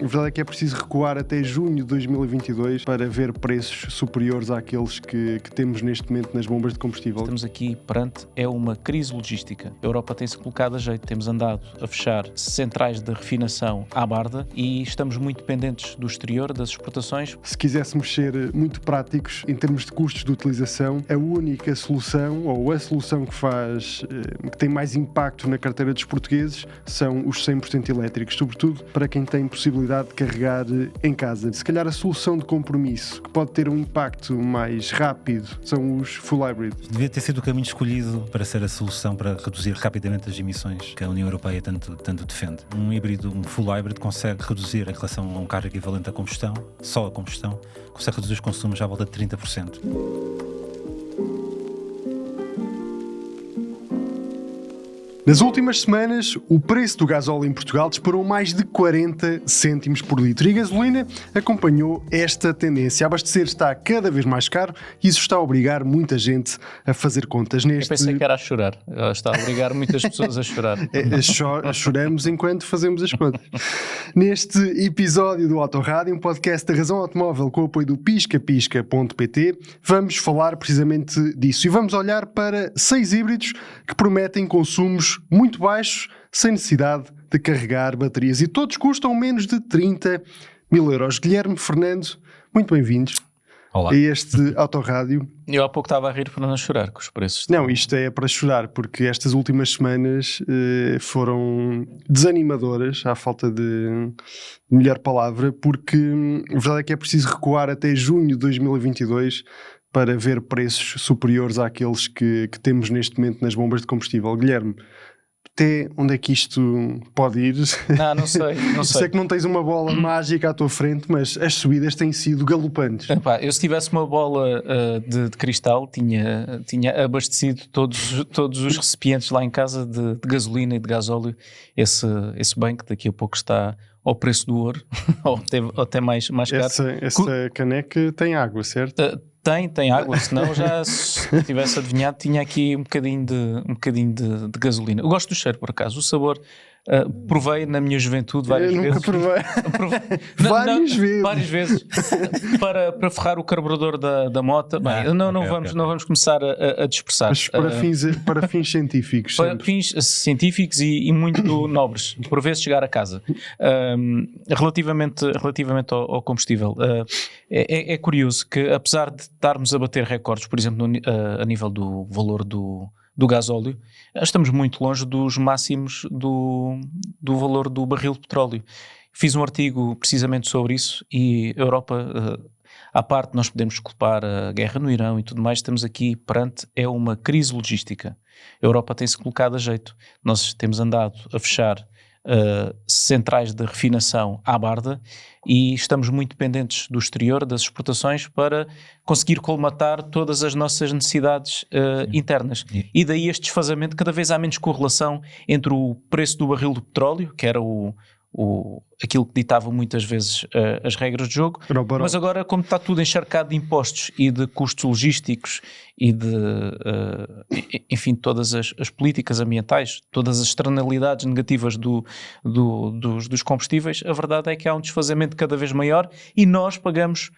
verdade é que é preciso recuar até junho de 2022 para ver preços superiores àqueles que temos neste momento nas bombas de combustível. Estamos aqui perante uma crise logística. A Europa tem-se colocado a jeito, temos andado a fechar centrais de refinação à barda e estamos muito dependentes do exterior, das exportações. Se quiséssemos ser muito práticos em termos de custos de utilização, a única solução, ou a solução que tem mais impacto na carteira dos portugueses, são os 100% elétricos, sobretudo para quem tem possibilidade de carregar em casa. Se calhar a solução de compromisso, que pode ter um impacto mais rápido, são os full hybrid. Devia ter sido o caminho escolhido para ser a solução para reduzir rapidamente as emissões que a União Europeia tanto defende. Um híbrido, um full hybrid, consegue reduzir em relação a um carro equivalente à combustão, só a combustão, consegue reduzir os consumos à volta de 30%. Nas últimas semanas, o preço do gasóleo em Portugal disparou mais de 40 cêntimos por litro e a gasolina acompanhou esta tendência. Abastecer está cada vez mais caro e isso está a obrigar muita gente a fazer contas. Eu pensei que era a chorar. Está a obrigar muitas pessoas a chorar. Choramos enquanto fazemos as contas. Neste episódio do Autorádio, um podcast da Razão Automóvel com o apoio do piscapisca.pt, vamos falar precisamente disso e vamos olhar para 6 híbridos que prometem consumos muito baixos, sem necessidade de carregar baterias. E todos custam menos de 30 mil euros. Guilherme, Fernando, muito bem-vindos. Olá. A este Autorádio. Eu há pouco estava a rir para não chorar com os preços. Não, isto é para chorar, porque estas últimas semanas foram desanimadoras, à falta de melhor palavra, porque a verdade é que é preciso recuar até junho de 2022 para ver preços superiores àqueles que temos neste momento nas bombas de combustível. Guilherme, até onde é que isto pode ir? Não sei. Sei que não tens uma bola mágica à tua frente, mas as subidas têm sido galopantes. Epá, eu se tivesse uma bola de cristal, tinha abastecido todos os recipientes lá em casa de gasolina e de gasóleo, esse bem que daqui a pouco está ao preço do ouro, ou até mais caro. Essa caneca tem água, certo? Tem água, senão já se tivesse adivinhado tinha aqui um bocadinho de gasolina. Eu gosto do cheiro, por acaso, o sabor. Provei na minha juventude várias vezes. Nunca provei. Várias vezes para ferrar o carburador da moto. Bem, não vamos começar a dispersar. Mas para fins científicos. Para fins científicos e muito nobres. Por vezes chegar a casa. Relativamente ao combustível, é curioso que, apesar de estarmos a bater recordes, por exemplo, a nível do valor do gasóleo, estamos muito longe dos máximos do valor do barril de petróleo. Fiz um artigo precisamente sobre isso e a Europa, à parte nós podemos culpar a guerra no Irão e tudo mais, estamos aqui perante uma crise logística. A Europa tem-se colocado a jeito. Nós temos andado a fechar centrais de refinação à barda e estamos muito dependentes do exterior, das exportações, para conseguir colmatar todas as nossas necessidades internas. E daí este desfazamento, cada vez há menos correlação entre o preço do barril de petróleo, que era aquilo que ditava muitas vezes as regras de jogo, mas agora, como está tudo encharcado de impostos e de custos logísticos e de, enfim, todas as políticas ambientais, todas as externalidades negativas dos combustíveis, a verdade é que há um desfazamento cada vez maior e nós pagamos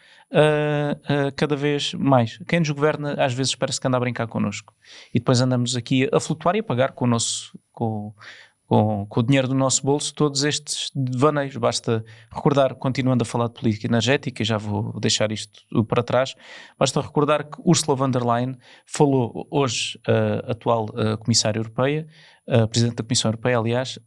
cada vez mais. Quem nos governa às vezes parece que anda a brincar connosco e depois andamos aqui a flutuar e a pagar com o dinheiro do nosso bolso todos estes devaneios. Basta recordar, continuando a falar de política energética, e já vou deixar isto para trás, basta recordar que Ursula von der Leyen falou hoje, a atual Comissária Europeia, Presidente da Comissão Europeia, aliás,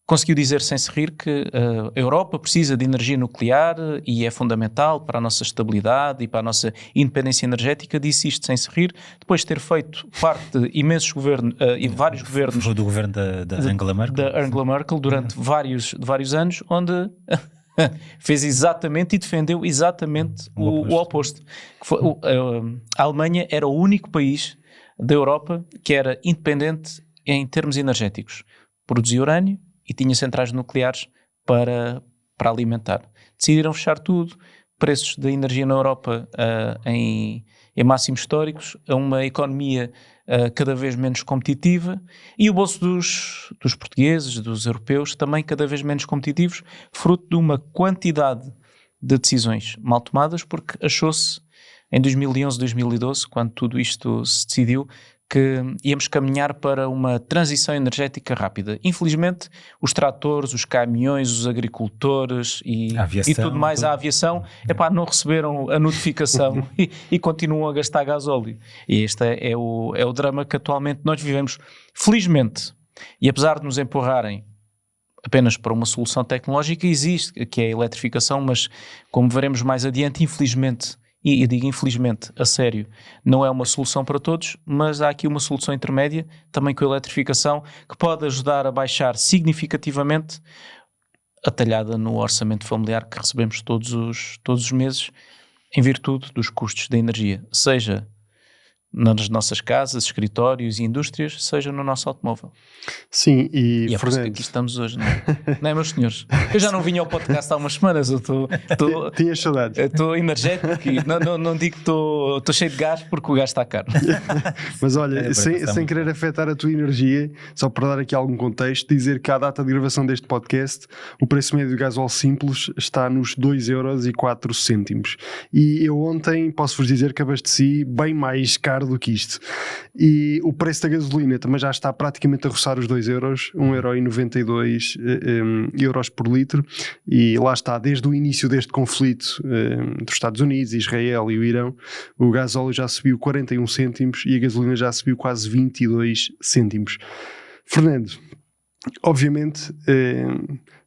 conseguiu dizer sem se rir que a Europa precisa de energia nuclear e é fundamental para a nossa estabilidade e para a nossa independência energética. Disse isto sem se rir, depois de ter feito parte de imensos governos e vários governos. Foi do governo da Angela Merkel. Da Angela Merkel durante vários anos, onde fez exatamente e defendeu exatamente o oposto. A Alemanha era o único país da Europa que era independente em termos energéticos. Produzia urânio e tinha centrais nucleares para alimentar. Decidiram fechar tudo, preços da energia na Europa em máximos históricos, a uma economia cada vez menos competitiva, e o bolso dos portugueses, dos europeus, também cada vez menos competitivos, fruto de uma quantidade de decisões mal tomadas, porque achou-se em 2011, 2012, quando tudo isto se decidiu, que íamos caminhar para uma transição energética rápida. Infelizmente, os tratores, os caminhões, os agricultores e tudo mais, a aviação, não receberam a notificação e continuam a gastar gasóleo. E este é o drama que atualmente nós vivemos. Felizmente, e apesar de nos empurrarem apenas para uma solução tecnológica, existe, que é a eletrificação, mas como veremos mais adiante, infelizmente, e eu digo infelizmente, a sério, não é uma solução para todos, mas há aqui uma solução intermédia, também com a eletrificação, que pode ajudar a baixar significativamente a talhada no orçamento familiar que recebemos todos os meses, em virtude dos custos da energia, seja nas nossas casas, escritórios e indústrias, seja no nosso automóvel. Sim, e é por isso que aqui estamos hoje, não é? Não é, meus senhores? Eu já não vinha ao podcast há umas semanas, eu estou... Tinha saudades. Estou energético e não digo que estou cheio de gás porque o gás está caro. Mas olha, sem querer afetar a tua energia, só para dar aqui algum contexto, dizer que à data de gravação deste podcast, o preço médio do gasóleo simples está nos 2,04€. E eu ontem, posso-vos dizer que abasteci bem mais caro do que isto. E o preço da gasolina também já está praticamente a roçar os 2€, 1,92€ por litro, e lá está, desde o início deste conflito dos Estados Unidos, Israel e o Irão, o gasóleo já subiu 41 cêntimos e a gasolina já subiu quase 22 cêntimos. Fernando, obviamente,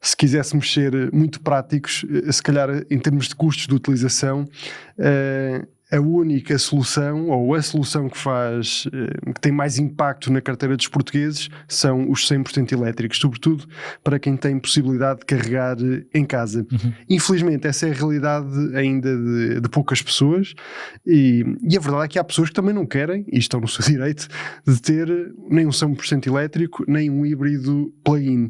se quiséssemos ser muito práticos, se calhar em termos de custos de utilização, a única solução, ou a solução que tem mais impacto na carteira dos portugueses, são os 100% elétricos, sobretudo para quem tem possibilidade de carregar em casa. Infelizmente, essa é a realidade ainda de poucas pessoas, e a verdade é que há pessoas que também não querem, e estão no seu direito, de ter nem um 100% elétrico, nem um híbrido plug-in.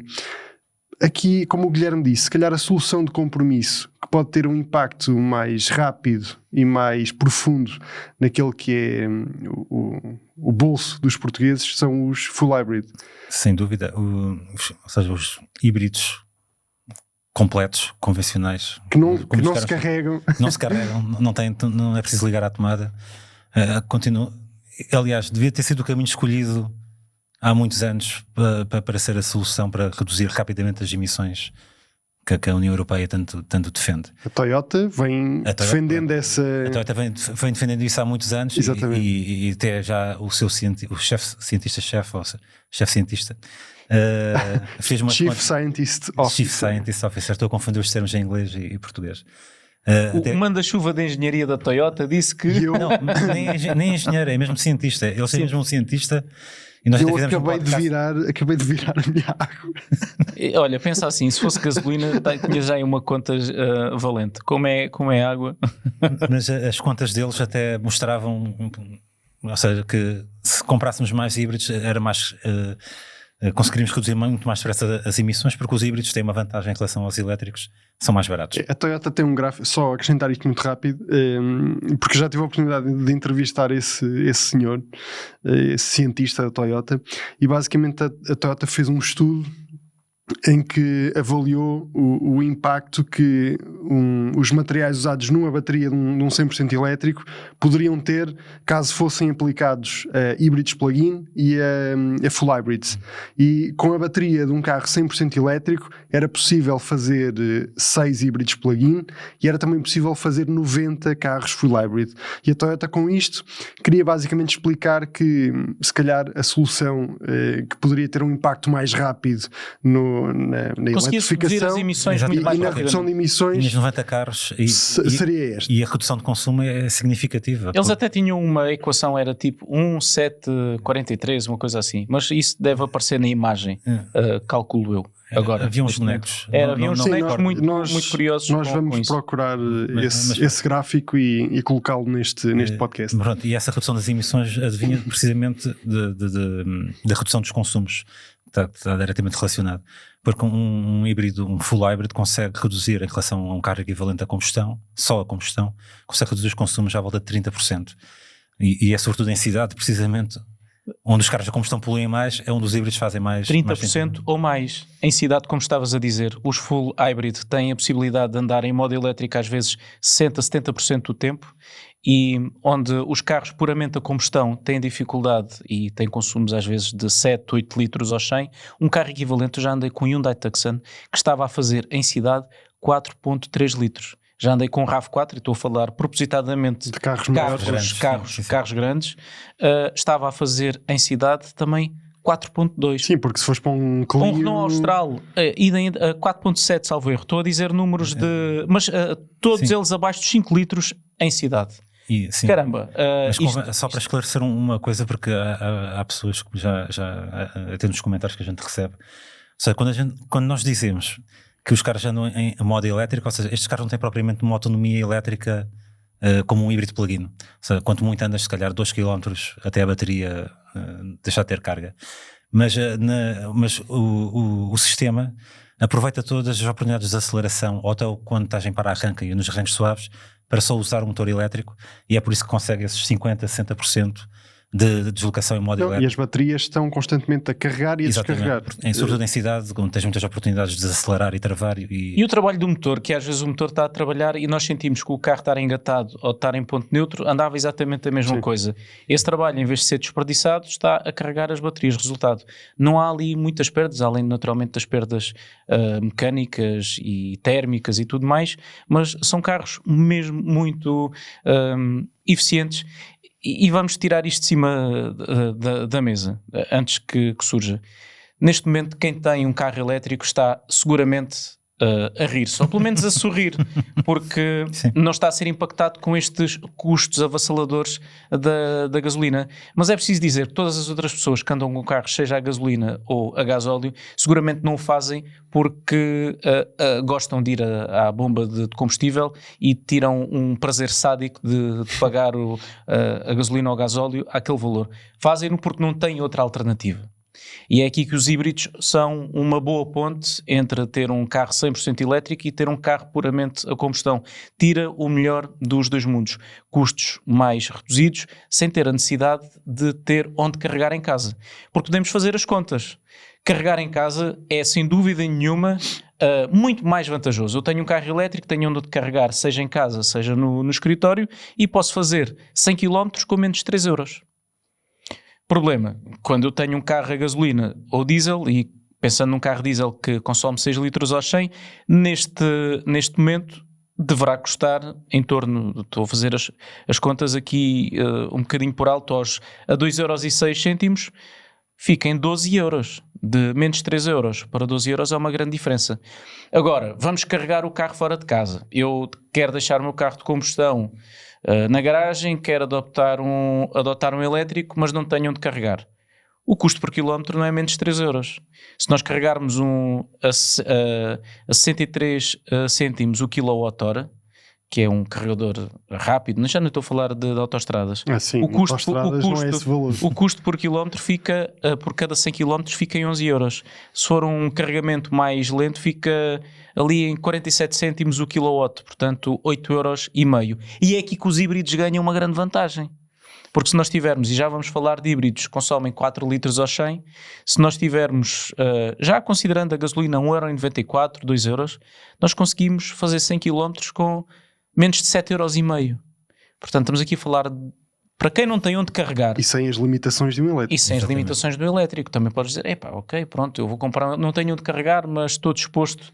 Aqui, como o Guilherme disse, se calhar a solução de compromisso que pode ter um impacto mais rápido e mais profundo naquele que é o bolso dos portugueses são os full hybrid. Sem dúvida, ou seja, os híbridos completos, convencionais. Que não se carregam. Não se carregam, não é preciso ligar à tomada. Aliás, devia ter sido o caminho escolhido há muitos anos para ser a solução para reduzir rapidamente as emissões que a União Europeia tanto defende. A Toyota vem defendendo essa... A Toyota vem defendendo isso há muitos anos. Exatamente. E até já o chefe cientista fez uma... Chief Scientist Officer. Estou a confundir os termos em inglês e português. O manda-chuva da engenharia da Toyota disse que... Não, nem engenheiro, é mesmo cientista. Ele é mesmo um cientista. E nós acabei de virar a minha água. Olha, pensa assim, se fosse gasolina tinha já aí uma conta valente. Como é água? Mas as contas deles até mostravam, ou seja, que se comprássemos mais híbridos era mais... conseguiríamos reduzir muito mais depressa as emissões, porque os híbridos têm uma vantagem em relação aos elétricos, são mais baratos. A Toyota tem um gráfico, só acrescentar isto muito rápido, porque já tive a oportunidade de entrevistar esse senhor, esse cientista da Toyota, e basicamente a Toyota fez um estudo em que avaliou o impacto que os materiais usados numa bateria de um 100% elétrico poderiam ter caso fossem aplicados a híbridos plug-in e a full hybrids. E com a bateria de um carro 100% elétrico era possível fazer 6 híbridos plug-in e era também possível fazer 90 carros full hybrid. E a Toyota, com isto, queria basicamente explicar que se calhar a solução que poderia ter um impacto mais rápido na eletrificação as emissões muito mais e na redução de emissões, nos 90 carros seria esta. E a redução de consumo é significativa. Eles até tinham uma equação, era tipo 1,743, uma coisa assim, mas isso deve aparecer na imagem, calculo eu. Agora, havia uns bonecos. Havia uns bonecos muito curiosos. Nós vamos procurar esse gráfico e colocá-lo neste podcast. Pronto, e essa redução das emissões adivinha precisamente da redução dos consumos. Está diretamente relacionado, porque um híbrido, um full hybrid consegue reduzir em relação a um carro equivalente à combustão, só a combustão, consegue reduzir os consumos à volta de 30%. E é sobretudo em cidade, precisamente, onde os carros a combustão poluem mais, é onde os híbridos fazem mais 30% ou mais. Em cidade, como estavas a dizer, os full hybrid têm a possibilidade de andar em modo elétrico às vezes 60-70% do tempo, e onde os carros puramente a combustão têm dificuldade e têm consumos às vezes de 7-8 litros ao 100, um carro equivalente, eu já andei com um Hyundai Tucson que estava a fazer em cidade 4.3 litros. Já andei com um RAV4 e estou a falar propositadamente de carros maiores, carros grandes. Estava a fazer em cidade também 4.2. Sim, porque se fores para um Clio... Um Renault Austral, 4.7, salvo erro. Estou a dizer números de... Mas todos eles abaixo dos 5 litros em cidade. Caramba. Mas só para esclarecer uma coisa, porque há pessoas que já até nos comentários que a gente recebe. Ou seja, quando nós dizemos que os carros andam em modo elétrico, ou seja, estes carros não têm propriamente uma autonomia elétrica como um híbrido plug-in. Ou seja, quanto muito andas, se calhar 2 km até a bateria deixar de ter carga. Mas o sistema aproveita todas as oportunidades de aceleração, ou até quando estás em para-arranca e nos arranques suaves, para só usar um motor elétrico, e é por isso que consegue esses 50-60% de deslocação em modo elétrico. E as baterias estão constantemente a carregar e a descarregar. Sobretudo em cidade, onde tens muitas oportunidades de desacelerar e travar. E o trabalho do motor, que às vezes o motor está a trabalhar e nós sentimos que o carro estar engatado ou estar em ponto neutro, andava exatamente a mesma coisa. Esse trabalho, em vez de ser desperdiçado, está a carregar as baterias. Resultado, não há ali muitas perdas, além naturalmente das perdas mecânicas e térmicas e tudo mais, mas são carros mesmo muito eficientes. E vamos tirar isto de cima da mesa, antes que surja. Neste momento, quem tem um carro elétrico está seguramente a rir-se, ou pelo menos a sorrir, porque não está a ser impactado com estes custos avassaladores da gasolina. Mas é preciso dizer que todas as outras pessoas que andam com carros, seja a gasolina ou a gasóleo, seguramente não o fazem porque gostam de ir à bomba de combustível e tiram um prazer sádico de pagar a gasolina ou o gasóleo àquele valor. Fazem-no porque não têm outra alternativa. E é aqui que os híbridos são uma boa ponte entre ter um carro 100% elétrico e ter um carro puramente a combustão. Tira o melhor dos dois mundos. Custos mais reduzidos, sem ter a necessidade de ter onde carregar em casa. Porque podemos fazer as contas. Carregar em casa é, sem dúvida nenhuma, muito mais vantajoso. Eu tenho um carro elétrico, tenho onde carregar, seja em casa, seja no escritório, e posso fazer 100 km com menos de 3 euros. Problema, quando eu tenho um carro a gasolina ou diesel, e pensando num carro diesel que consome 6 litros ao 100, neste momento deverá custar em torno, estou a fazer as contas aqui um bocadinho por alto, a 2,06€, fica em 12 euros, de menos 3 euros para 12 euros é uma grande diferença. Agora, vamos carregar o carro fora de casa. Eu quero deixar o meu carro de combustão na garagem, quero adotar um elétrico, mas não tenho onde carregar. O custo por quilómetro não é menos de 3 euros. Se nós carregarmos a 63 cêntimos o quilowatt-hora, que é um carregador rápido, já não estou a falar de autoestradas. O custo por quilómetro fica, por cada 100 km fica em 11 euros. Se for um carregamento mais lento, fica ali em 47 cêntimos o kilowatt, portanto 8,5 euros. E é aqui que os híbridos ganham uma grande vantagem. Porque se nós tivermos, e já vamos falar de híbridos que consomem 4 litros ao 100, se nós tivermos, já considerando a gasolina 1,94€, 2 euros, nós conseguimos fazer 100 km com menos de 7,5 euros. Portanto, estamos aqui a falar para quem não tem onde carregar. E sem as limitações de um elétrico. E sem as limitações do elétrico. Também podes dizer, ok, pronto, eu vou comprar, não tenho onde carregar, mas estou disposto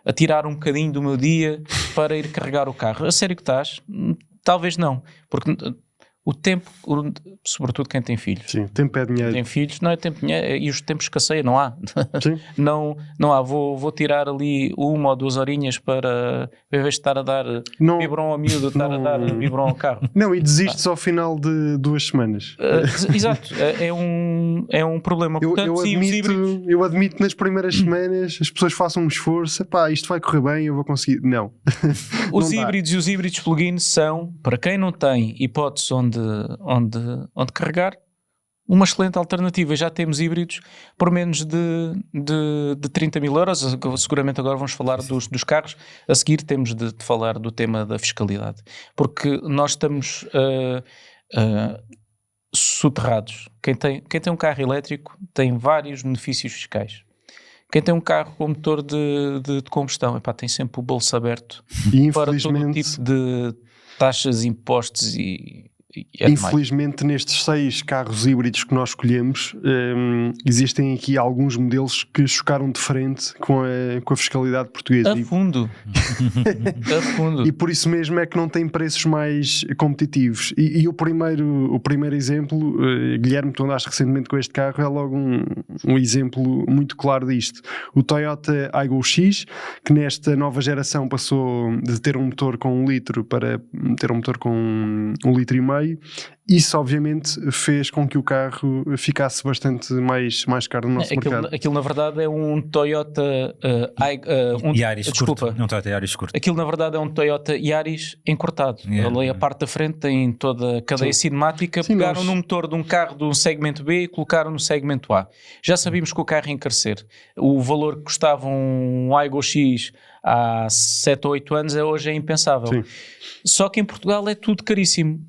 a tirar um bocadinho do meu dia para ir carregar o carro. A sério que estás? Talvez não. Porque o tempo, sobretudo quem tem filhos. Sim, tempo é dinheiro. Tem filhos, não é tempo, dinheiro, e os tempos escasseiam, não há. Sim. não há, vou tirar ali 1 ou 2 horinhas para, em vez de estar a dar biberon ao miúdo, estar a dar biberon ao carro. Não, e desistes ao final de 2 semanas. Exato, é um problema. Portanto, eu admito nas primeiras semanas as pessoas façam um esforço, isto vai correr bem, eu vou conseguir. Não. Os híbridos e os híbridos plug-in são, para quem não tem hipótese onde carregar, uma excelente alternativa. Já temos híbridos por menos de 30 mil euros. Seguramente agora vamos falar dos carros. A seguir temos de falar do tema da fiscalidade, porque nós estamos soterrados. Quem tem um carro elétrico tem vários benefícios fiscais. Quem tem um carro com motor de combustão, epá, tem sempre o bolso aberto E para todo o infelizmente, tipo de taxas, impostos e infelizmente nestes 6 carros híbridos que nós escolhemos, existem aqui alguns modelos que chocaram de frente com a fiscalidade portuguesa. a fundo. A fundo. E por isso mesmo é que não tem preços mais competitivos. E o primeiro exemplo, Guilherme, tu andaste recentemente com este carro, é logo um exemplo muito claro disto. O Toyota Aygo X, que nesta nova geração passou de ter um motor com 1 litro para ter um motor com 1,5 litro. Isso obviamente fez com que o carro ficasse bastante mais caro no nosso mercado. Aquilo na verdade é um Toyota Yaris desculpa. curto. Não Toyota Yaris curto. Aquilo na verdade é um Toyota Yaris encurtado. Ali a parte da frente tem toda a cadeia cinemática. Sim, pegaram no motor de um carro do segmento B e colocaram no segmento A. Já sabíamos que o carro ia encarecer. O valor que custava um Aygo X há 7 ou 8 anos hoje é impensável. Sim. Só que em Portugal é tudo caríssimo.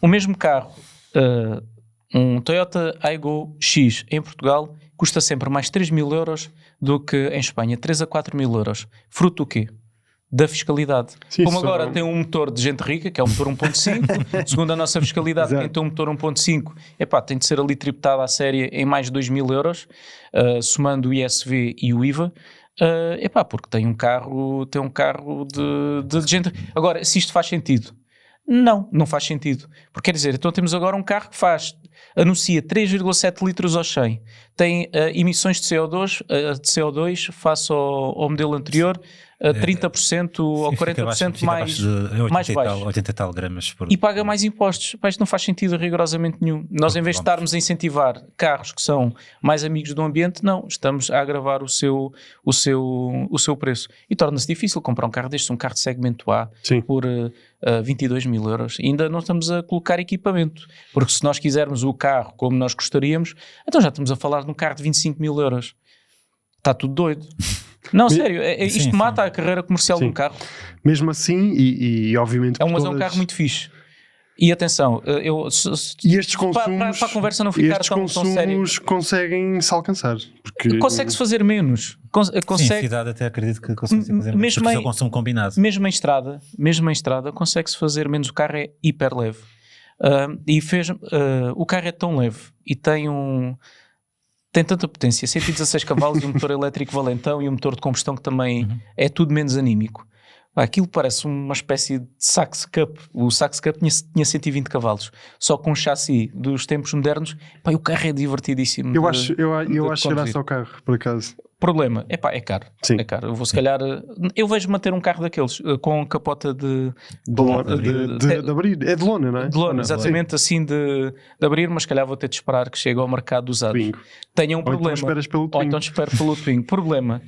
O mesmo carro, um Toyota Aygo X em Portugal, custa sempre mais 3.000 euros do que em Espanha, 3 a 4.000 euros. Fruto do quê? Da fiscalidade. Sim, Como agora tem um motor de gente rica, que é um motor 1.5, segundo a nossa fiscalidade, Exato. quem tem um motor 1.5, tem de ser ali tributado à série em mais de 2.000 euros, somando o ISV e o IVA. Porque tem um carro de gente. Agora, se isto faz sentido? Não faz sentido. Porque quer dizer, então temos agora um carro que anuncia 3,7 litros ao 100, tem emissões de CO2 face ao modelo anterior, 30% ou 40% mais baixo. 80 e tal gramas por... E paga mais impostos. Isto não faz sentido rigorosamente nenhum. Nós, em vez de estarmos a incentivar carros que são mais amigos do ambiente, não, estamos a agravar o seu preço. E torna-se difícil comprar um carro destes, um carro de segmento A, Sim. por 22.000 euros. E ainda não estamos a colocar equipamento. Porque se nós quisermos o carro como nós gostaríamos, então já estamos a falar de um carro de 25.000 euros. Está tudo doido. Não, sério, isto mata a carreira comercial de um carro. Mesmo assim, e obviamente... Mas é um carro muito fixe. E atenção, E estes consumos... para a conversa não ficar tão séria... conseguem-se alcançar. Porque... Consegue-se fazer menos. Sim, a cidade até acredito que consegue fazer menos. Porque é o consumo combinado. Mesmo em estrada, consegue-se fazer menos. O carro é hiper leve. O carro é tão leve e tem tanta potência, 116 cavalos e um motor elétrico valentão e um motor de combustão que também é tudo menos anímico. Aquilo parece uma espécie de Saxo Cup. O Saxo Cup tinha 120 cavalos, só com um chassi dos tempos modernos. O carro é divertidíssimo. Eu acho graça ao carro, por acaso. Problema, é caro. Sim. É caro. Eu vou se calhar... Eu vejo-me a ter um carro daqueles, com capota de abrir. É de lona, não é? De lona, exatamente, assim de abrir, mas se calhar vou ter de esperar que chegue ao mercado usados. Twingo. Tenha um problema. Então esperas pelo Twingo. Ou então espero pelo Twingo. Problema.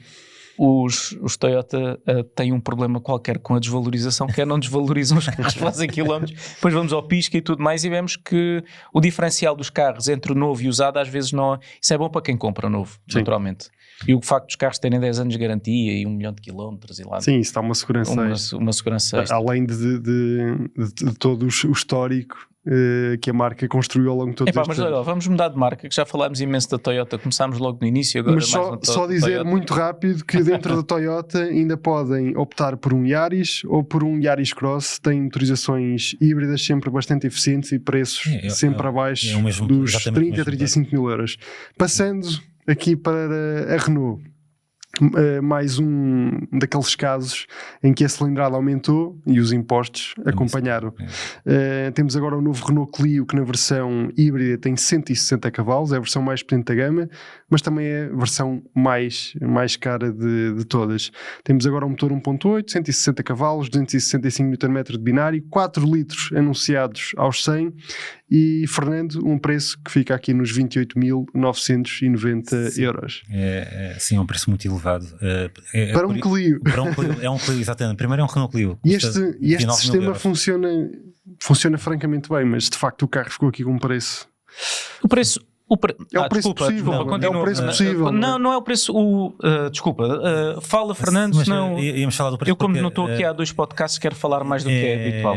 Os Toyota têm um problema qualquer com a desvalorização, que é não desvalorizam os carros, fazem quilómetros, depois vamos ao pisca e tudo mais e vemos que o diferencial dos carros entre o novo e o usado às vezes não... Isso é bom para quem compra novo, naturalmente. E o facto dos carros terem 10 anos de garantia e 1 milhão de quilómetros e lá... Sim, isso dá uma segurança uma segurança extra. Além de todo o histórico que a marca construiu ao longo de todos estes mas anos. olha, vamos mudar de marca, que já falámos imenso da Toyota, começámos logo no início, agora mas só dizer Toyota. muito rápido que dentro da Toyota ainda podem optar por um Yaris ou por um Yaris Cross, tem motorizações híbridas sempre bastante eficientes e preços sempre abaixo dos 30 a 35 mil euros. Passando aqui para a Renault, mais um daqueles casos em que a cilindrada aumentou e os impostos acompanharam. Temos agora o novo Renault Clio, que na versão híbrida tem 160 cavalos, é a versão mais potente da gama, mas também é a versão mais cara de todas. Temos agora um motor 1.8, 160 cavalos, 265 Nm de binário, 4 litros anunciados aos 100 e, Fernando, um preço que fica aqui nos 28.990 euros. Sim, é um preço muito elevado. Para um Clio. É um Clio, exatamente. Primeiro é um Renault Clio. E este sistema funciona francamente bem, mas de facto o carro ficou aqui com um preço. O preço É o preço possível. Desculpa, continua. É o preço possível. Não é o preço. Desculpa, fala Fernando, senão. Íamos falar do preço. Eu, como não estou aqui há 2 podcasts, quero falar mais do que é habitual.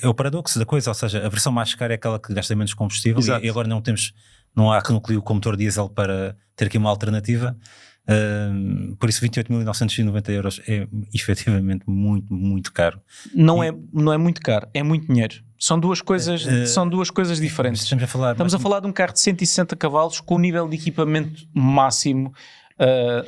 É o paradoxo da coisa, ou seja, a versão mais cara é aquela que gasta menos combustível. E agora não há Renault com motor diesel para ter aqui uma alternativa. Por isso 28.990 euros é efetivamente muito, muito caro. Não é muito caro, é muito dinheiro. São duas coisas diferentes. Estamos a falar de um carro de 160 cavalos com o nível de equipamento máximo.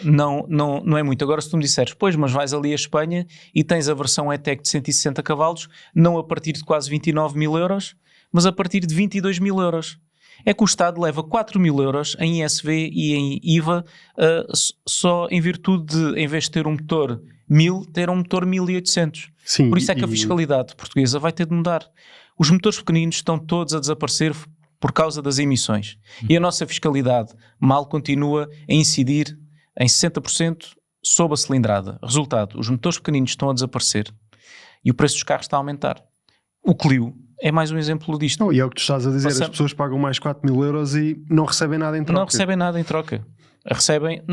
Não é muito. Agora, se tu me disseres, pois, mas vais ali a Espanha e tens a versão E-Tech de 160 cavalos, não a partir de quase 29.000 euros, mas a partir de 22.000 euros. É que o Estado leva 4.000 euros em ISV e em IVA só em virtude de, em vez de ter um motor 1.000, ter um motor 1.800. Sim, por isso é que a fiscalidade portuguesa vai ter de mudar. Os motores pequeninos estão todos a desaparecer por causa das emissões. E a nossa fiscalidade mal continua a incidir em 60% sobre a cilindrada. Resultado, os motores pequeninos estão a desaparecer e o preço dos carros está a aumentar. O Clio é mais um exemplo disto. Não, e é o que tu estás a dizer, as pessoas pagam mais 4.000 euros e não recebem nada em troca. Não recebem nada em troca. Recebem,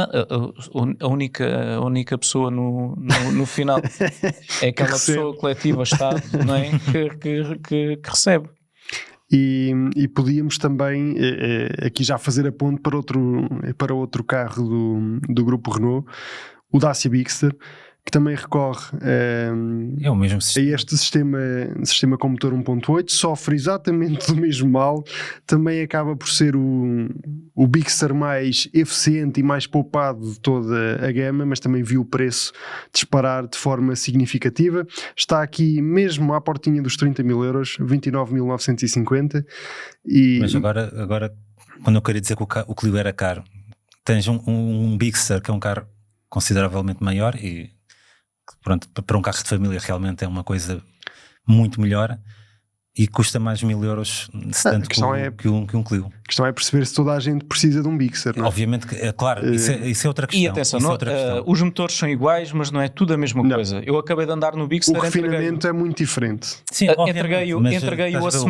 a única pessoa no final é aquela pessoa coletiva, Estado, não é? que recebe. E podíamos também aqui já fazer a ponte para outro carro do grupo Renault, o Dacia Bigster, que também recorre é o mesmo a este sistema com motor 1.8, sofre exatamente do mesmo mal, também acaba por ser o Bigster mais eficiente e mais poupado de toda a gama, mas também viu o preço disparar de forma significativa. Está aqui mesmo à portinha dos 30.000 euros, 29.950. Mas agora, quando eu queria dizer que o Clio era caro, tens um Bigster que é um carro consideravelmente maior e pronto, para um carro de família realmente é uma coisa muito melhor e custa mais 1.000 euros tanto que um Clio. A questão é perceber se toda a gente precisa de um Bigster, não é? Obviamente que, claro, isso é outra questão. E atenção, os motores são iguais, mas não é tudo a mesma coisa. Eu acabei de andar no Bigster. O refinamento é muito diferente. Sim, entreguei o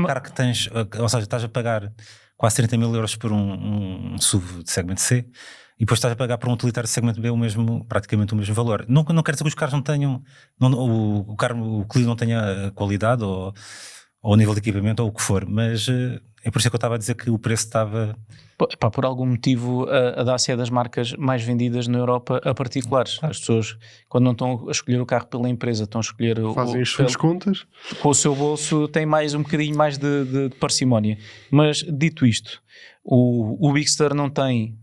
carro que tens, ou seja, estás a pagar quase 30.000 euros por um SUV de segmento C. E depois estás a pagar por um utilitário de segmento B praticamente o mesmo valor. Não quer dizer que os carros não tenham, o Clio não tenha qualidade ou o nível de equipamento ou o que for, mas é por isso que eu estava a dizer que o preço estava... Por algum motivo a Dacia é das marcas mais vendidas na Europa a particulares. As pessoas, quando não estão a escolher o carro pela empresa, estão a escolher fazem as suas contas. Com o seu bolso, tem um bocadinho mais de parcimónia. Mas dito isto, o Bigster não tem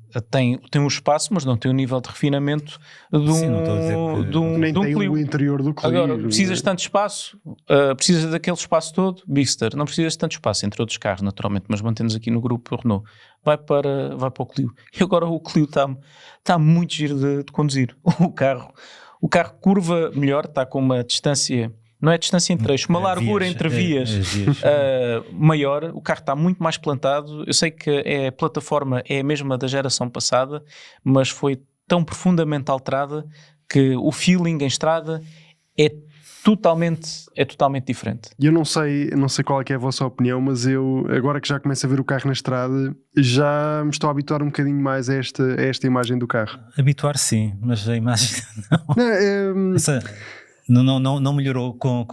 um espaço, mas não tem o nível de refinamento de um nem tem Clio. O interior do Clio. Agora, precisas de tanto espaço, precisas daquele espaço todo, Bigster, não precisas de tanto espaço, entre outros carros, naturalmente, mas mantemos aqui no grupo Renault, vai para o Clio. E agora o Clio está muito giro de conduzir. O carro curva melhor, está com uma distância... Não é distância entre eixos, uma largura entre vias maior. O carro está muito mais plantado. Eu sei que a plataforma é a mesma da geração passada, mas foi tão profundamente alterada que o feeling em estrada é totalmente diferente. Eu não sei qual é que é a vossa opinião, mas eu, agora que já começo a ver o carro na estrada, já me estou a habituar um bocadinho mais a esta imagem do carro. Habituar sim, mas a imagem não melhorou com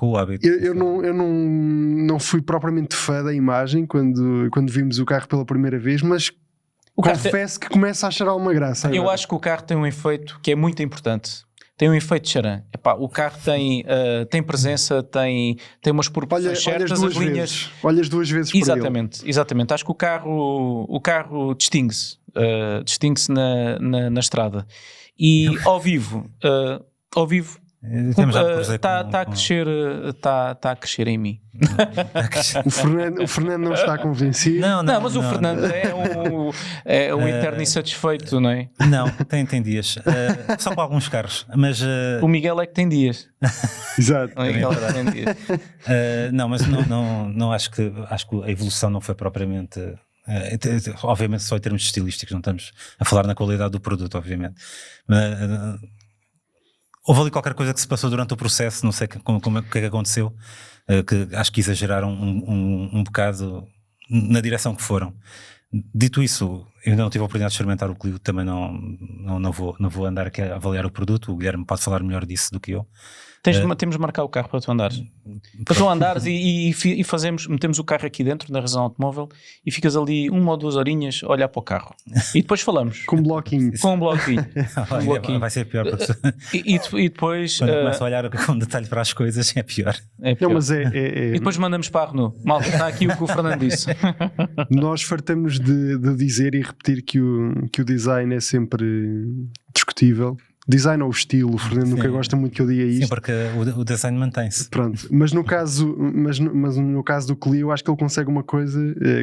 o hábito. Eu não fui propriamente fã da imagem quando vimos o carro pela primeira vez, mas confesso que começa a achar alguma graça. Eu acho que o carro tem um efeito que é muito importante. Tem um efeito de charan. O carro tem presença, tem umas proporções certas, as linhas... Olhas 2 vezes por ele. Exatamente. Acho que o carro distingue-se na estrada. E ao vivo está a crescer em mim. O Fernando não está convencido. Não, mas o Fernando é um eterno insatisfeito, não é? Não, tem dias. Só com alguns carros. Mas, o Miguel é que tem dias. Exato. O Miguel tem dias. Não, mas não acho que a evolução não foi propriamente... obviamente só em termos estilísticos, não estamos a falar na qualidade do produto, obviamente. Mas, houve ali qualquer coisa que se passou durante o processo, não sei o que é que aconteceu, que acho que exageraram um bocado na direção que foram. Dito isso, eu ainda não tive a oportunidade de experimentar o Clio, também não vou andar aqui a avaliar o produto, o Guilherme pode falar melhor disso do que eu. Temos de marcar o carro para tu andares. Para tu andares e metemos o carro aqui dentro da Razão Automóvel e ficas ali 1 ou 2 horinhas a olhar para o carro. E depois falamos. Com um bloquinho. Com um bloquinho. Vai ser pior para tu. E depois... Quando começo a olhar com detalhe para as coisas é pior. Não, mas E depois mandamos para a Renault. Malta, está aqui o que o Fernando disse. Nós fartamos de dizer e repetir que o design é sempre discutível. Design ou estilo, o Fernando nunca gosta muito que eu diga isto. Sim, porque o design mantém-se. Pronto, mas no caso do Clio, acho que ele consegue uma coisa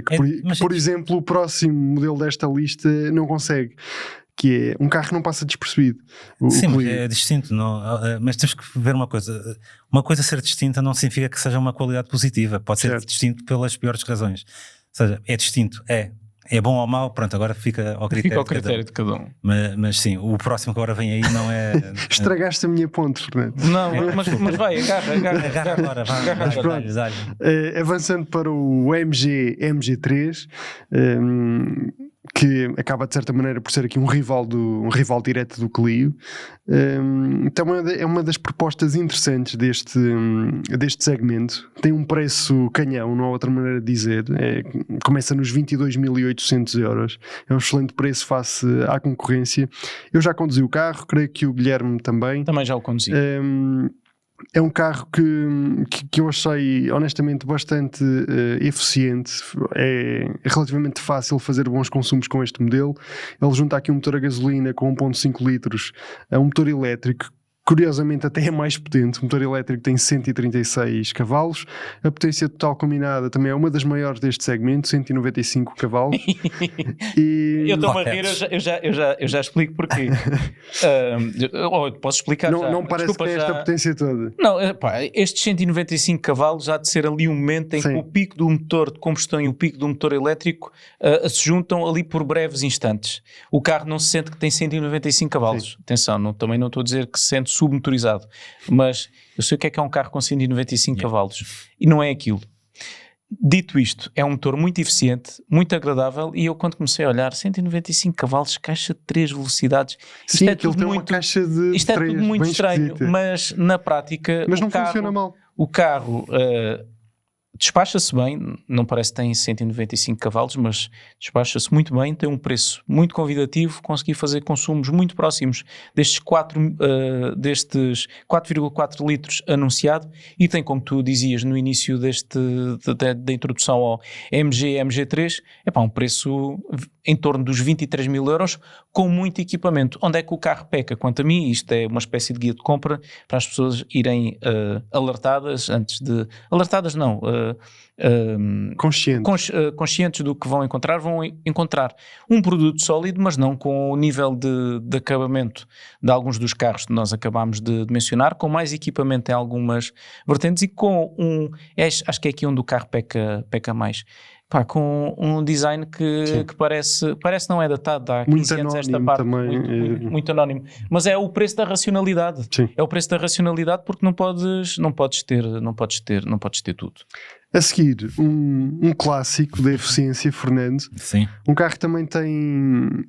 que, por exemplo, o próximo modelo desta lista não consegue, que é um carro que não passa despercebido. Sim, mas é distinto, mas temos que ver uma coisa. Uma coisa ser distinta não significa que seja uma qualidade positiva, pode ser distinto pelas piores razões. Ou seja, é distinto, é bom ou mau, pronto, agora fica ao critério, de cada um. Mas sim, o próximo que agora vem aí não é... Estragaste a minha ponte, Fernando. Não, mas vai, agarra agora, vai. Avançando para o MG3, que acaba de certa maneira por ser aqui um rival direto do Clio. Também é uma das propostas interessantes deste segmento. Tem um preço canhão, não há outra maneira de dizer. Começa nos 22.800 euros. É um excelente preço face à concorrência. Eu já conduzi o carro, creio que o Guilherme também. Também já o conduzi. É um carro que eu achei honestamente bastante eficiente. É relativamente fácil fazer bons consumos com este modelo. Ele junta aqui um motor a gasolina com 1.5 litros a um motor elétrico. Curiosamente até é mais potente. O motor elétrico tem 136 cavalos. A potência total combinada também é uma das maiores deste segmento, 195 cavalos. Eu estou-me a rir, eu já explico porquê. Posso explicar já? Não parece que é esta potência toda. Não, estes 195 cavalos há de ser ali um momento em que o pico do motor de combustão e o pico do motor elétrico se juntam ali por breves instantes. O carro não se sente que tem 195 cavalos. Sim. Atenção, também não estou a dizer que se sente submotorizado, mas eu sei o que é um carro com 195 cavalos e não é aquilo. Dito isto, é um motor muito eficiente, muito agradável, e eu quando comecei a olhar 195 cavalos, caixa de 3 velocidades, sim, aquilo tem uma caixa de isto 3, é tudo muito estranho, esquisita. Mas na prática funciona mal. O carro despacha-se bem, não parece que tem 195 cavalos, mas despacha-se muito bem, tem um preço muito convidativo, consegui fazer consumos muito próximos destes 4,4 litros anunciado, e tem, como tu dizias no início da introdução ao MG3, um preço em torno dos 23 mil euros, com muito equipamento. Onde é que o carro peca? Quanto a mim, isto é uma espécie de guia de compra para as pessoas irem alertadas antes de... Alertadas não... conscientes do que vão encontrar um produto sólido, mas não com o nível de acabamento de alguns dos carros que nós acabámos de mencionar, com mais equipamento em algumas vertentes e com acho que é aqui onde o carro peca mais. Com um design que parece não é datado, há 15 anos esta parte, também, muito anónimo, mas é o preço da racionalidade. Sim. É o preço da racionalidade, porque não podes ter tudo. A seguir, um clássico da eficiência, Fernando. Sim. Um carro que também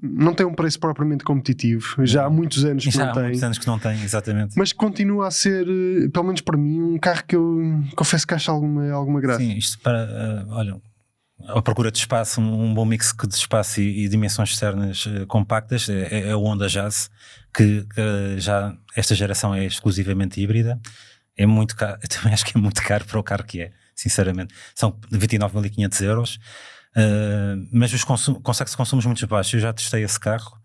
não tem um preço propriamente competitivo, já há muitos anos que não tem. Já há muitos anos que não tem, exatamente. Mas continua a ser, pelo menos para mim, um carro que eu confesso que acho alguma graça. Sim, isto para, olha, a procura de espaço, um bom mix de espaço e dimensões externas compactas, é o Honda Jazz, que já esta geração é exclusivamente híbrida. É muito caro, eu também acho que é muito caro para o carro que é, sinceramente. São 29.500 euros, mas consegue-se consumos muito baixos. Eu já testei esse carro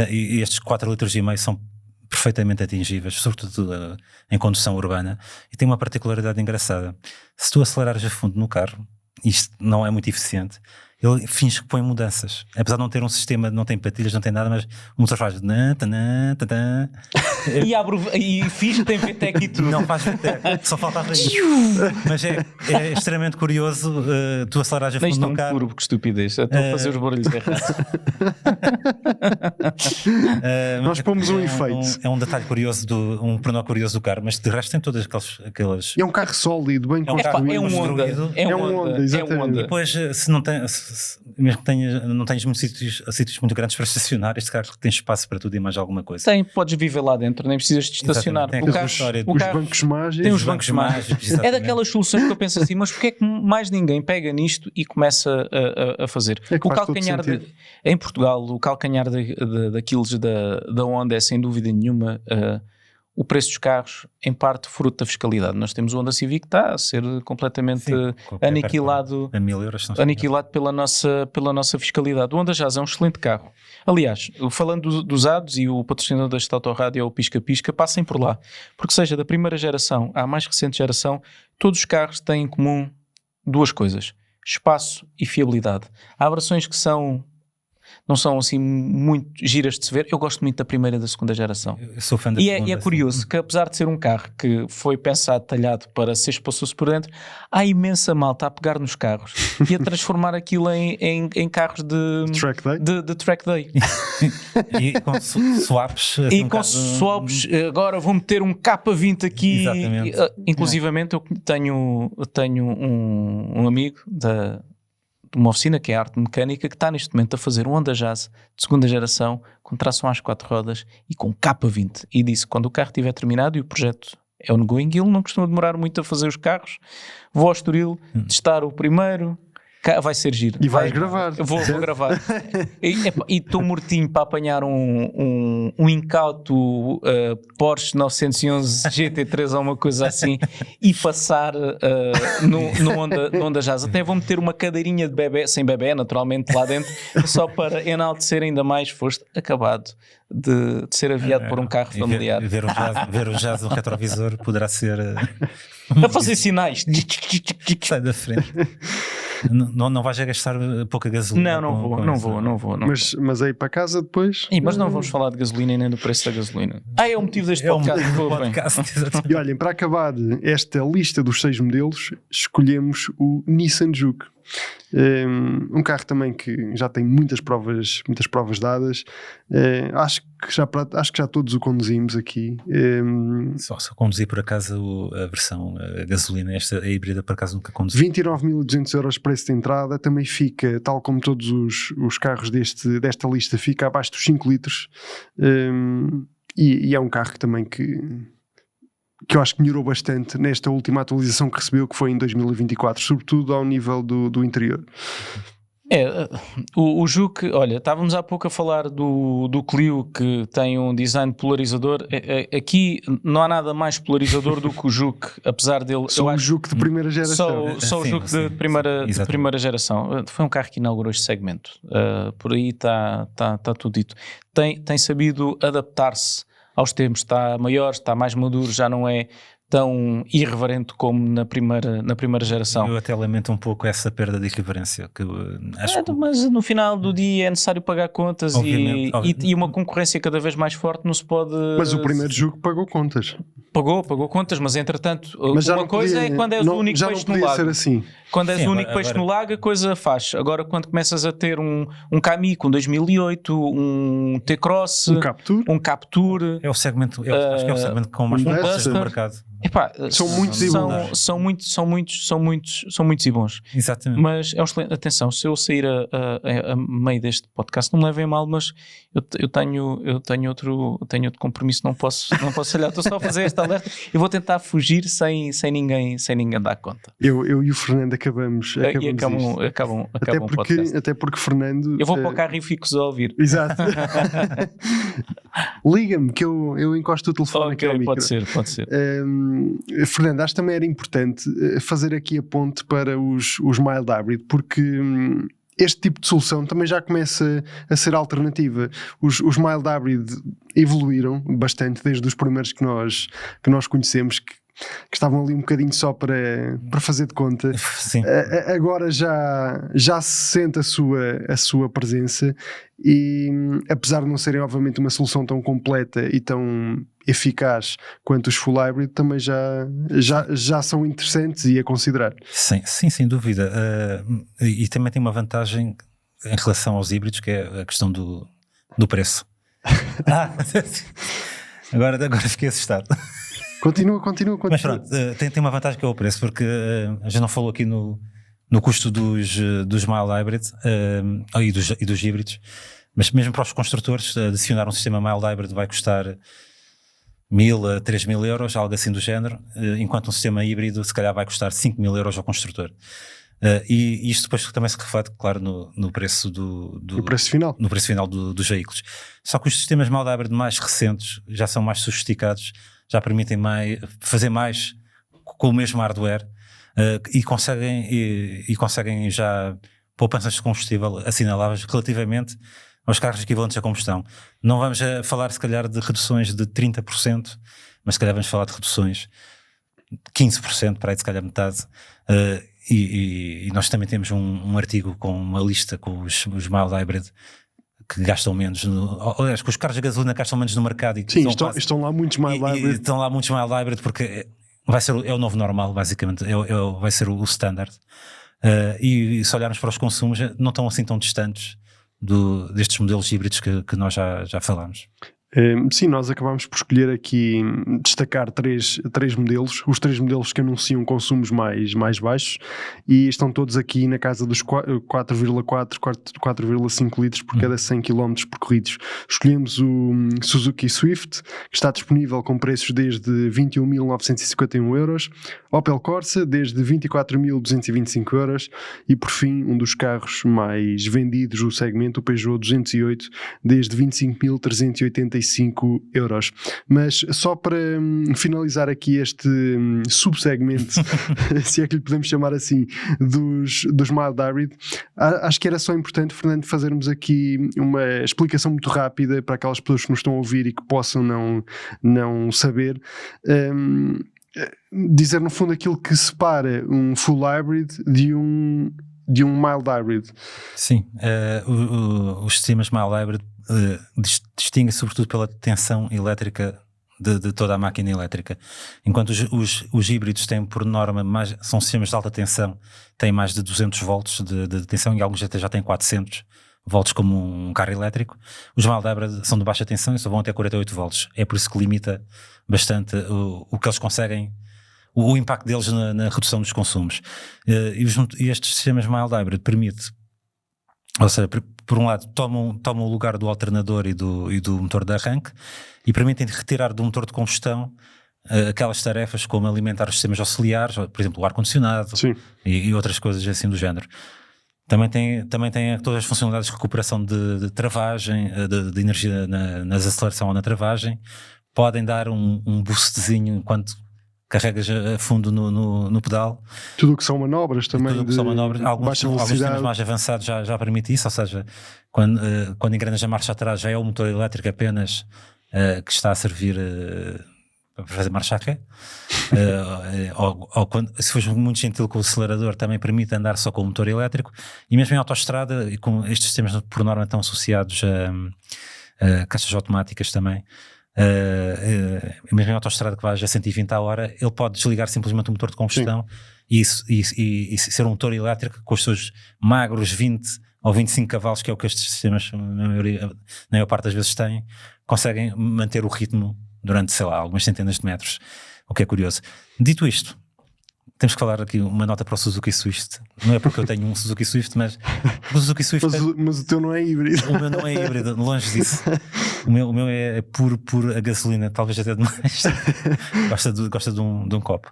e estes 4,5 litros são perfeitamente atingíveis, sobretudo em condução urbana, e tem uma particularidade engraçada. Se tu acelerares a fundo no carro, isto não é muito eficiente, ele finge que põe mudanças. Apesar de não ter um sistema, não tem patilhas, não tem nada, mas o motor faz... E finge que tem VTEC e tudo. Não faz VTEC, só faltava isso. Mas é extremamente curioso tu acelerares a fundo no carro. Turbo, que estupidez. Estou a fazer os barulhos errados. Nós pomos um efeito. É um detalhe curioso, um pormenor curioso do carro, mas de resto tem todas aquelas... É um carro sólido, bem construído. É um Honda. É um Honda, exatamente. E depois, se não mesmo que não tenhas muitos sítios muito grandes para estacionar, este carro tem espaço para tudo e mais alguma coisa. Podes viver lá dentro, nem precisas de estacionar. Tem O carro, os bancos mágicos. Tem os bancos mágicos. É daquelas soluções que eu penso assim, mas porque é que mais ninguém pega nisto e começa a fazer? O calcanhar em Portugal, o calcanhar daqueles da Honda é sem dúvida nenhuma o preço dos carros, em parte fruto da fiscalidade. Nós temos o Honda Civic que está a ser completamente aniquilado pela nossa fiscalidade. O Honda Jazz é um excelente carro. Aliás, falando dos usados, e o patrocinador deste Autorádio é o Pisca Pisca, passem por lá. Porque seja da primeira geração à mais recente geração, todos os carros têm em comum duas coisas: espaço e fiabilidade. Há versões que não são assim muito giras de se ver. Eu gosto muito da primeira e da segunda geração. Eu sou fã da segunda. E é curioso que, apesar de ser um carro que foi pensado, talhado para ser espaçoso por dentro, há imensa malta a pegar nos carros e a transformar aquilo em carros de track day. E com swaps. E com swaps. Agora vou meter um K20 aqui. Exatamente. Inclusivamente eu tenho um amigo de uma oficina que é a Arte Mecânica, que está neste momento a fazer um Honda Jazz de segunda geração com tração às 4 rodas e com K20, e disse que quando o carro estiver terminado, e o projeto é ongoing, ele não costuma demorar muito a fazer os carros, vou ao Estoril testar o primeiro, vai ser giro. E vais gravar. Vou gravar. E estou mortinho para apanhar um incauto Porsche 911 GT3 ou uma coisa assim e passar no Honda Jazz. Até vou meter uma cadeirinha de bebê, sem bebê naturalmente lá dentro, só para enaltecer ainda mais. Foste acabado de ser aviado por um carro familiar. Ver o Jazz no retrovisor poderá ser... a fazer sinais. Sai da frente. Não vais a gastar pouca gasolina. Não vou. Mas aí para casa depois... Mas não vamos falar de gasolina e nem do preço da gasolina. É o motivo deste podcast. E olhem, para acabar esta lista dos 6 modelos, escolhemos o Nissan Juke. Um carro também que já tem muitas provas dadas. Acho que já todos o conduzimos aqui. Só conduzi por acaso a versão a gasolina, a híbrida por acaso nunca conduzi. 29.200 euros preço de entrada, também fica, tal como todos os carros desta lista, fica abaixo dos 5 litros. E é um carro que também que eu acho que melhorou bastante nesta última atualização que recebeu, que foi em 2024, sobretudo ao nível do interior. O Juke, olha, estávamos há pouco a falar do Clio, que tem um design polarizador. Aqui não há nada mais polarizador do que o Juke, apesar dele... Só o Juke de primeira geração. Só o Juke de primeira geração. Foi um carro que inaugurou este segmento. Por aí está tudo dito. Tem sabido adaptar-se aos tempos, está maior, está mais maduro, já não é tão irreverente como na primeira geração. Eu até lamento um pouco essa perda de irreverência. Mas no final do dia é necessário pagar contas e uma concorrência cada vez mais forte não se pode... Mas o primeiro jogo pagou contas. Pagou contas, mas entretanto, uma coisa é quando és o único peixe no lago. Ser assim. Quando és o único peixe no lago, a coisa faz. Agora, quando começas a ter um Kamiq, um 2008, um T-Cross, um Captur... É o segmento, acho que é o segmento com mais concorrência no mercado. Epá, são muitos e bons. Exatamente. Mas é um excelente. Atenção, se eu sair a meio deste podcast, não me levem mal, mas eu tenho outro compromisso, não posso falhar. Estou só a fazer esta alerta e vou tentar fugir sem ninguém dar conta. Eu e o Fernando acabamos até porque Fernando... Eu vou para o carro e fico só a ouvir. Exato. Liga-me que eu encosto o telefone aqui ao micro. Pode ser. Fernando, acho que também era importante fazer aqui a ponte para os mild hybrid, porque este tipo de solução também já começa a ser alternativa. Os mild hybrid evoluíram bastante desde os primeiros que nós conhecemos, que que estavam ali um bocadinho só para fazer de conta. Sim. Agora já se sente a sua presença e, apesar de não serem obviamente uma solução tão completa e tão eficaz quanto os full hybrid, também já são interessantes e a considerar. Sim, sem dúvida. E também tem uma vantagem em relação aos híbridos, que é a questão do preço. Agora fiquei assustado. Continua. Mas pronto, tem uma vantagem que é o preço, porque a gente não falou aqui no custo dos mild hybrid e dos híbridos, mas mesmo para os construtores, adicionar um sistema mild hybrid vai custar 1.000 a 3.000 euros, algo assim do género, enquanto um sistema híbrido se calhar vai custar 5.000 euros ao construtor. E isto depois também se reflete, claro, no preço no preço final, dos veículos. Só que os sistemas mild hybrid mais recentes já são mais sofisticados, já permitem fazer mais com o mesmo hardware e conseguem já poupanças de combustível assinaláveis relativamente aos carros equivalentes a combustão. Não vamos a falar se calhar de reduções de 30%, mas se calhar vamos falar de reduções de 15%, para aí se calhar metade. E nós também temos um artigo com uma lista com os mild hybrid que gastam menos, aliás, que os carros de gasolina gastam menos no mercado. Sim, estão lá muitos mild hybrid. Estão lá muitos mild hybrid porque é o novo normal, basicamente, vai ser o standard. E se olharmos para os consumos, não estão assim tão distantes destes modelos híbridos que nós já falámos. Sim, nós acabámos por escolher aqui destacar três modelos, os 3 modelos que anunciam consumos mais baixos, e estão todos aqui na casa dos 4,4, 4,5 litros por cada 100 km percorridos. Escolhemos o Suzuki Swift, que está disponível com preços desde 21.951 euros, Opel Corsa desde 24.225 euros e, por fim, um dos carros mais vendidos do segmento, o Peugeot 208, desde 25.385 euros. Mas só para finalizar aqui este subsegmento, se é que lhe podemos chamar assim, dos mild hybrid, acho que era só importante, Fernando, fazermos aqui uma explicação muito rápida para aquelas pessoas que nos estão a ouvir e que possam não saber. Dizer no fundo aquilo que separa um full hybrid de um mild hybrid. Sim, os sistemas mild hybrid distingue sobretudo pela tensão elétrica de toda a máquina elétrica, enquanto os híbridos têm por norma são sistemas de alta tensão, têm mais de 200 volts de tensão e alguns até já têm 400 volts como um carro elétrico. Os mild hybrid são de baixa tensão e só vão até 48 volts, é por isso que limita bastante o que eles conseguem, o impacto deles na redução dos consumos. E estes sistemas mild hybrid permite, ou seja, por um lado tomam o lugar do alternador e do motor de arranque e permitem retirar do motor de combustão aquelas tarefas como alimentar os sistemas auxiliares, por exemplo o ar-condicionado e outras coisas assim do género. Também tem todas as funcionalidades de recuperação de travagem, de energia na aceleração ou na travagem. Podem dar um boostzinho enquanto carregas a fundo no pedal. Tudo o que são manobras também. Tudo o que são manobras. Alguns sistemas mais avançados já permite isso, ou seja, quando engrenas a marcha atrás já é o motor elétrico apenas que está a servir para fazer marcha a ré. Ou se fores muito gentil com o acelerador, também permite andar só com o motor elétrico. E mesmo em autoestrada, e com estes sistemas por norma estão associados a caixas automáticas também. Mesmo em autoestrada que vais a 120 a hora, ele pode desligar simplesmente o motor de combustão e ser um motor elétrico com os seus magros 20 ou 25 cavalos, que é o que estes sistemas na maior parte das vezes têm, conseguem manter o ritmo durante, sei lá, algumas centenas de metros, o que é curioso. Dito isto, temos que falar aqui uma nota para o Suzuki Swift. Não é porque eu tenho um Suzuki Swift, mas o Suzuki Swift mas o teu não é híbrido. O meu não é híbrido, longe disso. O meu é puro a gasolina, talvez até demais. gosta de um copo.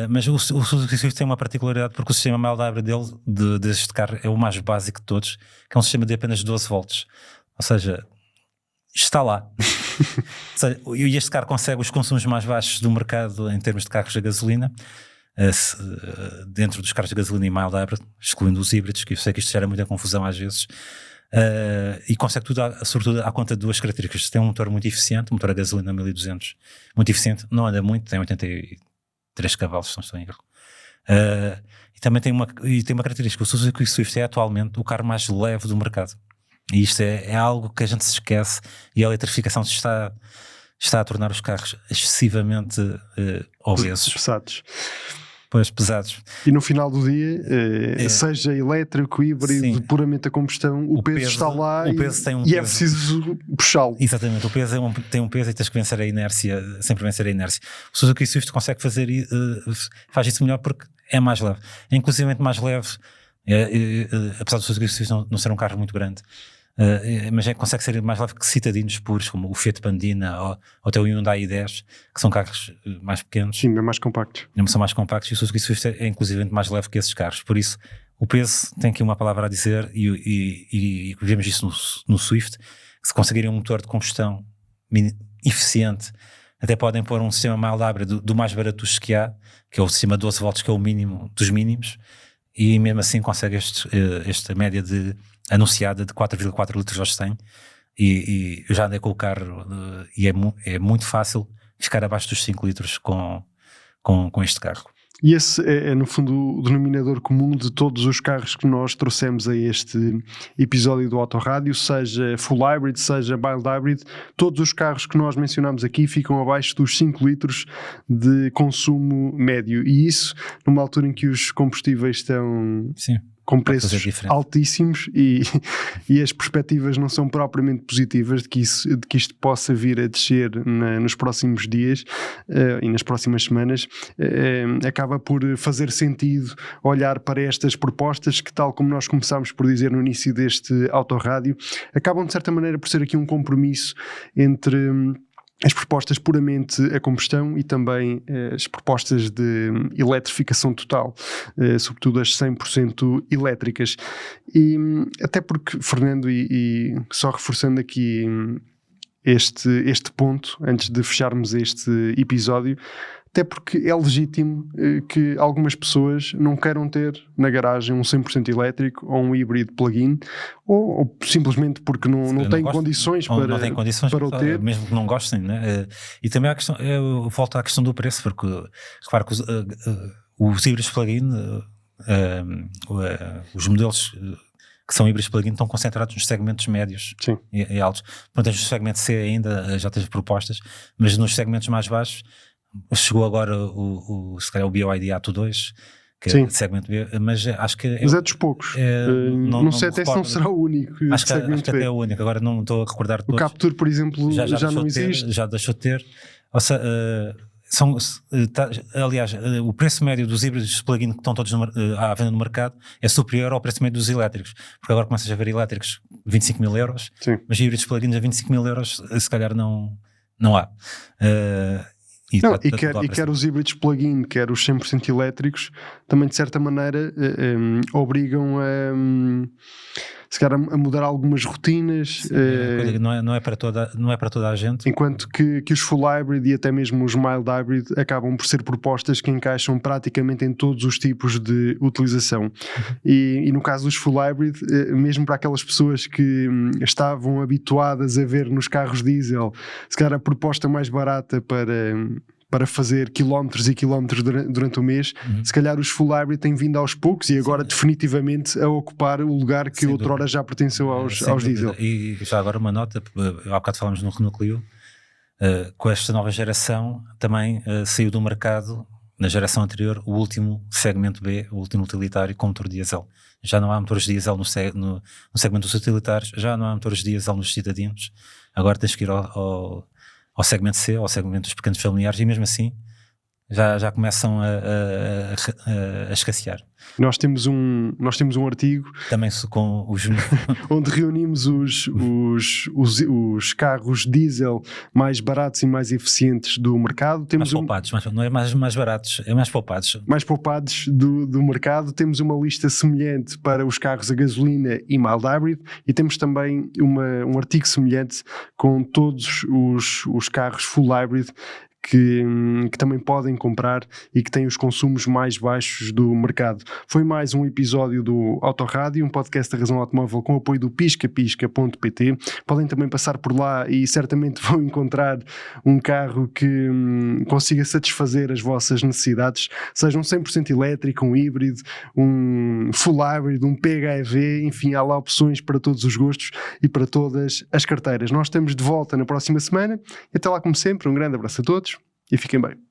Mas o Suzuki Swift tem uma particularidade, porque o sistema mild hybrid deste carro é o mais básico de todos, que é um sistema de apenas 12 volts. Ou seja, está lá. E este carro consegue os consumos mais baixos do mercado em termos de carros a gasolina, dentro dos carros de gasolina e mild hybrid, excluindo os híbridos, que eu sei que isto gera muita confusão às vezes. E consegue tudo, sobretudo, à conta de duas características. Tem um motor muito eficiente, um motor a gasolina 1200, muito eficiente, não anda muito, tem 3 cavalos, se não estou em erro. E também tem uma característica: o Suzuki Swift é atualmente o carro mais leve do mercado. E isto é algo que a gente se esquece, e a eletrificação está a tornar os carros excessivamente obesos. Pesados. Pois, pesados. E no final do dia, seja elétrico, híbrido, puramente a combustão, o peso está lá e é preciso puxá-lo. Exatamente, o peso tem um peso e tens que vencer a inércia, sempre vencer a inércia. O Suzuki Swift consegue faz isso melhor porque é mais leve. É inclusivamente mais leve, apesar do Suzuki Swift não ser um carro muito grande. Mas consegue ser mais leve que citadinos puros, como o Fiat Pandina ou até o Hyundai i10, que são carros mais pequenos. Sim, é mais compactos. São mais compactos, e o Suzuki Swift é inclusivamente mais leve que esses carros. Por isso, o peso tem aqui uma palavra a dizer, e vemos isso no Swift, que se conseguirem um motor de combustão eficiente, até podem pôr um sistema mild hybrid do mais barato que há, que é o sistema 12 volts, que é o mínimo dos mínimos, e mesmo assim consegue esta média anunciada de 4,4 litros aos 100, e eu já andei com o carro e é muito fácil ficar abaixo dos 5 litros com este carro. E esse é no fundo o denominador comum de todos os carros que nós trouxemos a este episódio do Autorádio, seja full hybrid, seja mild hybrid. Todos os carros que nós mencionamos aqui ficam abaixo dos 5 litros de consumo médio, e isso numa altura em que os combustíveis estão... Sim, com preços altíssimos, e as perspectivas não são propriamente positivas de que isto possa vir a descer nos próximos dias e nas próximas semanas. Acaba por fazer sentido olhar para estas propostas que, tal como nós começámos por dizer no início deste Autorádio, acabam de certa maneira por ser aqui um compromisso entre as propostas puramente a combustão e também as propostas de eletrificação total, sobretudo as 100% elétricas. E até porque, Fernando, e só reforçando aqui este ponto, antes de fecharmos este episódio, até porque é legítimo que algumas pessoas não queiram ter na garagem um 100% elétrico ou um híbrido plug-in, ou simplesmente porque não têm condições para o ter. Mesmo que não gostem, né? E também volto à questão do preço, porque repare que os híbridos plug-in, os modelos que são híbridos plug-in estão concentrados nos segmentos médios e altos. Portanto, no segmento C ainda já tens propostas, mas nos segmentos mais baixos chegou agora se calhar o BYD Atto 2, que é segmento B, mas acho que mas é dos poucos. Não sei até se não será o único. Acho que até é o único, agora não estou a recordar todos. O Captur, por exemplo, já não existe. Já deixou de ter. Ou seja, aliás, o preço médio dos híbridos plug-in que estão todos à venda no mercado é superior ao preço médio dos elétricos, porque agora começas a ver elétricos 25 mil euros, mas híbridos plug-in a 25 mil euros se calhar não há. Quer os híbridos plug-in, quer os 100% elétricos, também de certa maneira obrigam se calhar a mudar algumas rotinas. Não é para toda a gente. Enquanto que os full hybrid e até mesmo os mild hybrid acabam por ser propostas que encaixam praticamente em todos os tipos de utilização. E no caso dos full hybrid, mesmo para aquelas pessoas que estavam habituadas a ver nos carros diesel, se calhar a proposta mais barata para fazer quilómetros e quilómetros durante o mês, se calhar os full hybrid têm vindo aos poucos e agora definitivamente a ocupar o lugar que outrora já pertenceu aos diesel. E já agora uma nota, há bocado falámos no Renault Clio, com esta nova geração também saiu do mercado, na geração anterior, o último segmento B, o último utilitário com motor diesel. Já não há motores diesel no segmento dos utilitários, já não há motores diesel nos cidadinos, agora tens que ir ao segmento C, ao segmento dos pequenos familiares, e mesmo assim já começam a escassear. Nós temos um artigo também com os onde reunimos os carros diesel mais baratos e mais eficientes do mercado. Temos mais poupados, não é mais baratos, é mais poupados. Mais poupados do mercado. Temos uma lista semelhante para os carros a gasolina e mild hybrid, e temos também um artigo semelhante com todos os carros full hybrid que também podem comprar e que têm os consumos mais baixos do mercado. Foi mais um episódio do Autorádio, um podcast da Razão Automóvel com apoio do piscapisca.pt. Podem também passar por lá e certamente vão encontrar um carro que consiga satisfazer as vossas necessidades, seja um 100% elétrico, um híbrido, um full hybrid, um PHEV, enfim, há lá opções para todos os gostos e para todas as carteiras. Nós estamos de volta na próxima semana e até lá, como sempre, um grande abraço a todos e fiquem bem.